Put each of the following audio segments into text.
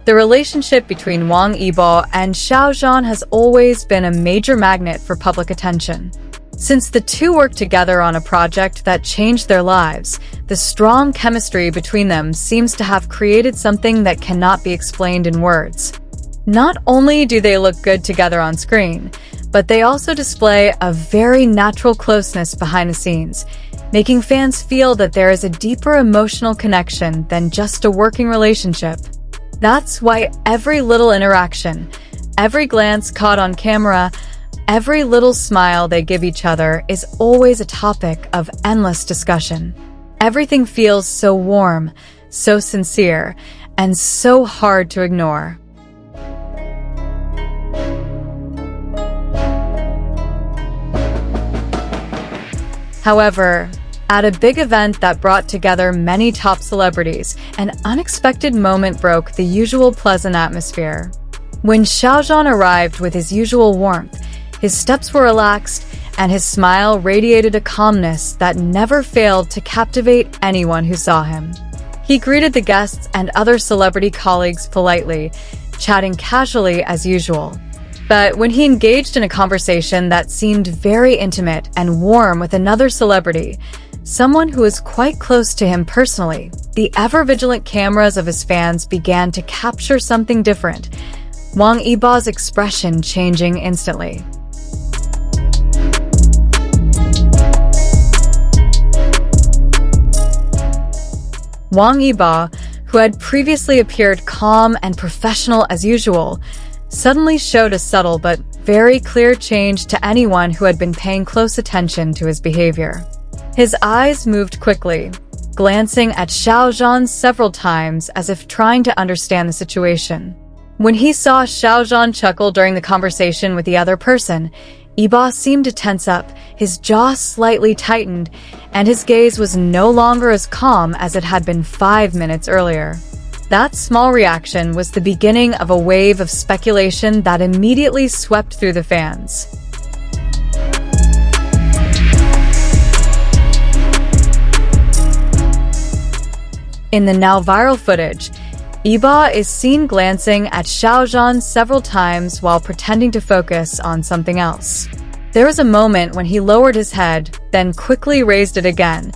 The relationship between Wang Yibo and Xiao Zhan has always been a major magnet for public attention. Since the two worked together on a project that changed their lives, the strong chemistry between them seems to have created something that cannot be explained in words. Not only do they look good together on screen, but they also display a very natural closeness behind the scenes, making fans feel that there is a deeper emotional connection than just a working relationship. That's why every little interaction, every glance caught on camera, every little smile they give each other is always a topic of endless discussion. Everything feels so warm, so sincere, and so hard to ignore. However, at a big event that brought together many top celebrities, an unexpected moment broke the usual pleasant atmosphere. When Xiao Zhan arrived with his usual warmth, his steps were relaxed, and his smile radiated a calmness that never failed to captivate anyone who saw him. He greeted the guests and other celebrity colleagues politely, chatting casually as usual. But when he engaged in a conversation that seemed very intimate and warm with another celebrity, someone who was quite close to him personally, the ever-vigilant cameras of his fans began to capture something different, Wang Yibo's expression changing instantly. Wang Yibo, who had previously appeared calm and professional as usual, suddenly showed a subtle but very clear change to anyone who had been paying close attention to his behavior. His eyes moved quickly, glancing at Xiao Zhan several times as if trying to understand the situation. When he saw Xiao Zhan chuckle during the conversation with the other person, Yibo seemed to tense up, his jaw slightly tightened, and his gaze was no longer as calm as it had been 5 minutes earlier. That small reaction was the beginning of a wave of speculation that immediately swept through the fans. In the now viral footage, Yibo is seen glancing at Xiao Zhan several times while pretending to focus on something else. There was a moment when he lowered his head, then quickly raised it again,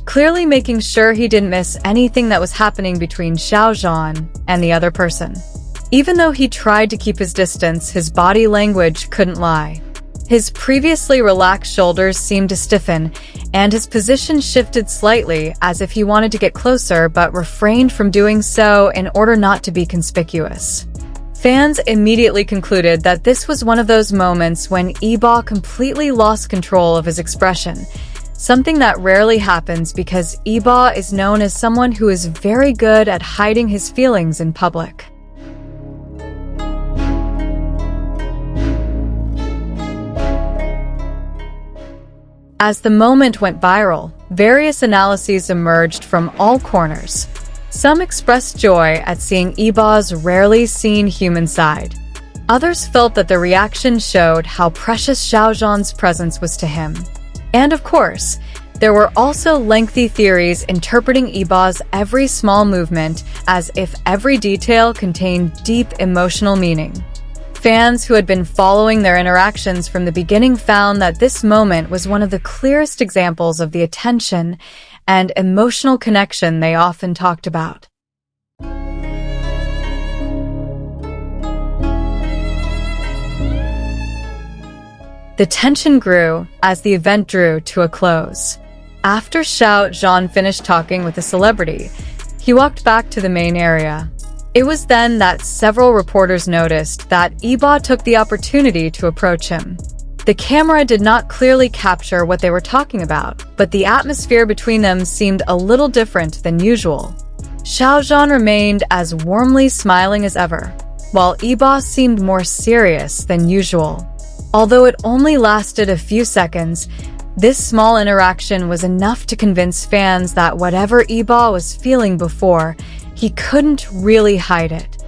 clearly making sure he didn't miss anything that was happening between Xiao Zhan and the other person. Even though he tried to keep his distance, his body language couldn't lie. His previously relaxed shoulders seemed to stiffen, and his position shifted slightly as if he wanted to get closer but refrained from doing so in order not to be conspicuous. Fans immediately concluded that this was one of those moments when Yibo completely lost control of his expression, something that rarely happens because Yibo is known as someone who is very good at hiding his feelings in public. As the moment went viral, various analyses emerged from all corners. Some expressed joy at seeing Yibo's rarely seen human side. Others felt that the reaction showed how precious Xiao Zhan's presence was to him. And of course, there were also lengthy theories interpreting Yibo's every small movement as if every detail contained deep emotional meaning. Fans who had been following their interactions from the beginning found that this moment was one of the clearest examples of the attention and emotional connection they often talked about. The tension grew as the event drew to a close. After Xiao Zhan finished talking with the celebrity, he walked back to the main area. It was then that several reporters noticed that Yibo took the opportunity to approach him. The camera did not clearly capture what they were talking about, but the atmosphere between them seemed a little different than usual. Xiao Zhan remained as warmly smiling as ever, while Yibo seemed more serious than usual. Although it only lasted a few seconds, this small interaction was enough to convince fans that whatever Yibo was feeling before, he couldn't really hide it.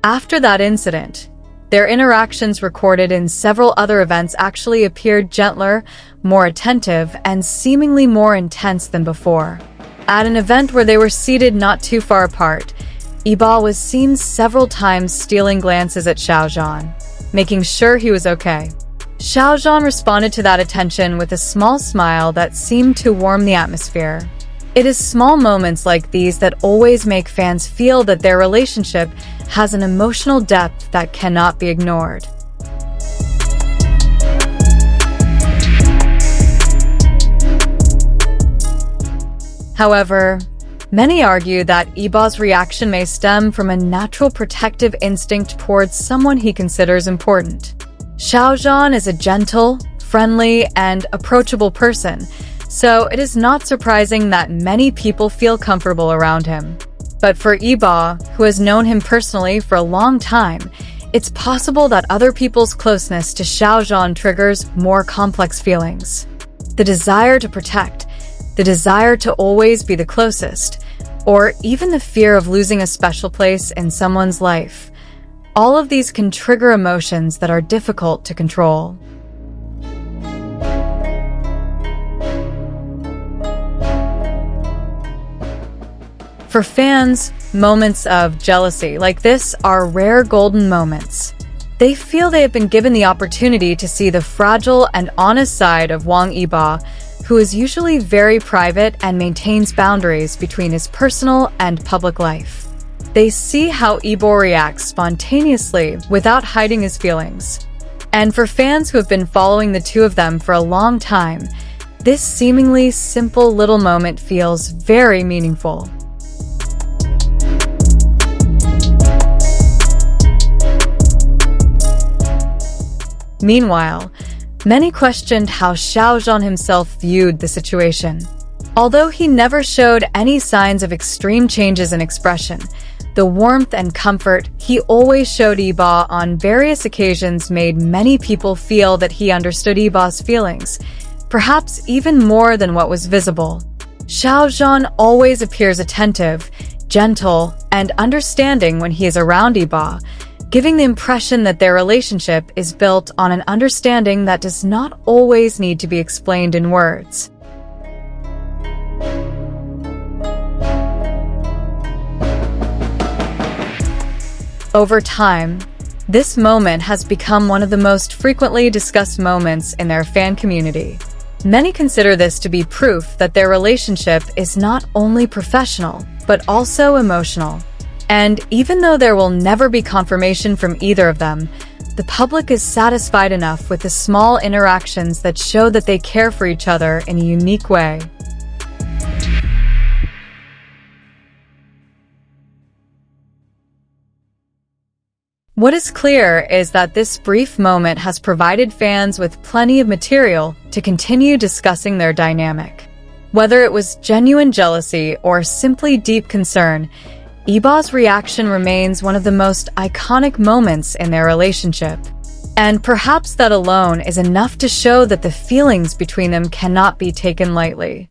After that incident, Their interactions recorded in several other events actually appeared gentler, more attentive, and seemingly more intense than before. At an event where they were seated not too far apart, Yibo was seen several times stealing glances at Xiao Zhan, making sure he was okay. Xiao Zhan responded to that attention with a small smile that seemed to warm the atmosphere. It is small moments like these that always make fans feel that their relationship has an emotional depth that cannot be ignored. However, many argue that Yibo's reaction may stem from a natural protective instinct towards someone he considers important. Xiao Zhan is a gentle, friendly, and approachable person, so it is not surprising that many people feel comfortable around him. But for Yibo, who has known him personally for a long time, it's possible that other people's closeness to Xiao Zhan triggers more complex feelings. The desire to protect, the desire to always be the closest, or even the fear of losing a special place in someone's life. All of these can trigger emotions that are difficult to control. For fans, moments of jealousy like this are rare golden moments. They feel they have been given the opportunity to see the fragile and honest side of Wang Yibo, who is usually very private and maintains boundaries between his personal and public life. They see how Yibo reacts spontaneously without hiding his feelings. And for fans who have been following the two of them for a long time, this seemingly simple little moment feels very meaningful. Meanwhile, many questioned how Xiao Zhan himself viewed the situation. Although he never showed any signs of extreme changes in expression, the warmth and comfort he always showed Yibo on various occasions made many people feel that he understood Yibo's feelings, perhaps even more than what was visible. Xiao Zhan always appears attentive, gentle, and understanding when he is around Yibo, giving the impression that their relationship is built on an understanding that does not always need to be explained in words. Over time, this moment has become one of the most frequently discussed moments in their fan community. Many consider this to be proof that their relationship is not only professional, but also emotional. And even though there will never be confirmation from either of them, the public is satisfied enough with the small interactions that show that they care for each other in a unique way. What is clear is that this brief moment has provided fans with plenty of material to continue discussing their dynamic. Whether it was genuine jealousy or simply deep concern, Yibo's reaction remains one of the most iconic moments in their relationship. And perhaps that alone is enough to show that the feelings between them cannot be taken lightly.